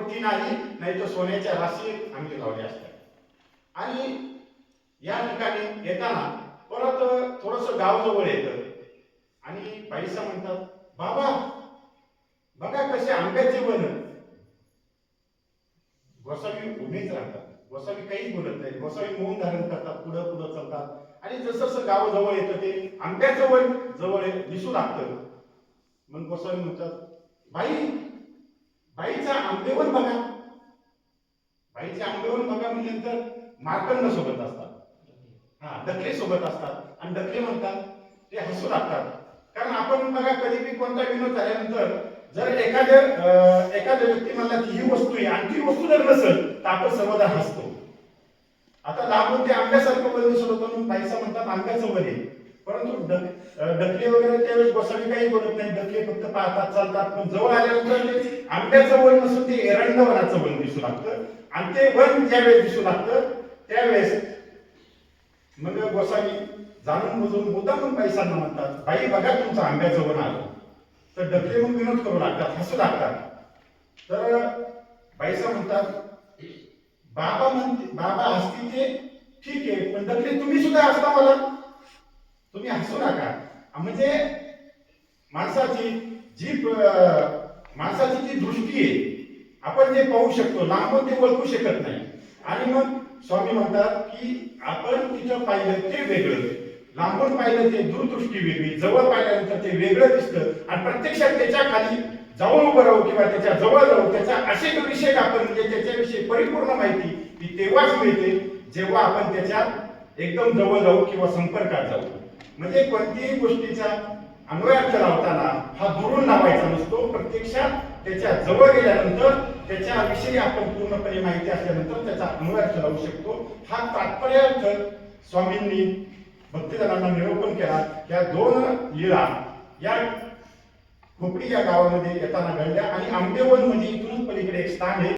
मूर्ती नाही, नाही तर सोन्याच्या राशीत आम्ही लावल्या असतात। आणि या ठिकाणी येताना परत थोडस गाव जवळ येतं आणि बाईसा म्हणतात, बाबा बघा कसे आंब्याचे वन। गोसावी उभेच राहतात, गोसावी काहीच बोलत नाही, गोसावी मौन धारण करतात, पुढं पुढं चालतात। आणि जसं जसं गाव जवळ येतं ते आंब्याचं वन जवळ दिसू लागतं। मग गोसावी म्हणतात, बाई बाईचा आंबेवन बघा, बाईचे आंबेवन बघा म्हटल्यानंतर मार्कंड सोबत असतात, डकले सोबत असतात। आणि डकले म्हणतात, ते हसू लागतात। कारण आपण बघा कधी बी कोणता विनोद झाल्यानंतर जर एखाद्या व्यक्ती म्हणला की ही वस्तू आहे आणि ती वस्तू जर नसेल तर आपण सर्वदा हसतो। आता लांबून ते आंब्यासारखं वन दिसत होतं म्हणून बाईसा म्हणतात आंब्याचं वन आहे। परंतु डकले वगैरे त्यावेळेस गोसावी काही बोलत नाही, डकले फक्त पाहतात चालतात। पण जवळ आल्यानंतर ते आंब्याचं वन नसून ते एरंडवनाचं वन दिसू लागतं। आणि ते वन ज्यावेळेस दिसू लागतं त्यावेळेस मग गोसावी जाणून बुजून मुद्दाम बाईसांना म्हणतात, बाई बघा तुमचं आंब्याचं वन आलं। तर डकले मग विनोद करू लागतात, हसू लागतात। तर बाईसा म्हणतात, बाबा हसतील ते ठीक आहे, पण डकले तुम्ही सुद्धा हसता मला, तुम्ही हसू नका। म्हणजे माणसाची जी दृष्टी आहे, आपण जे पाहू शकतो लांबून ते ओळखू शकत नाही। आणि मग स्वामी म्हणतात की आपण तिथं पाहिलं ते वेगळं, लांबून पाहिलं ते दूरदृष्टी वेगळी, जवळ पाहिल्यानंतर ते वेगळं दिसतं। आणि प्रत्यक्षात त्याच्या खाली जाऊन उभं राहू किंवा त्याच्या जवळ राहू, त्याचा असे विषय आपण म्हणजे त्याच्याविषयी परिपूर्ण माहिती ती तेव्हाच मिळते जेव्हा आपण त्याच्यात एकदम जवळ जाऊ किंवा संपर्कात जाऊ। म्हणजे कोणत्याही गोष्टीचा अन्वयार्थ लावताना हा दुरून लावायचा नसतो, प्रत्यक्षात त्याच्या जवळ गेल्यानंतर त्याच्याविषयी आपण पूर्णपणे माहिती असल्यानंतर त्याचा अन्वयार्थ लावू शकतो। हा तात्पर्यार्थ स्वामींनी भक्तजनांना निरूपण केला। या दोन लीळा या खोपडी या गावामध्ये येताना घडल्या। आणि आंबेवन म्हणजे इथूनच पलीकडे एक स्थान आहे।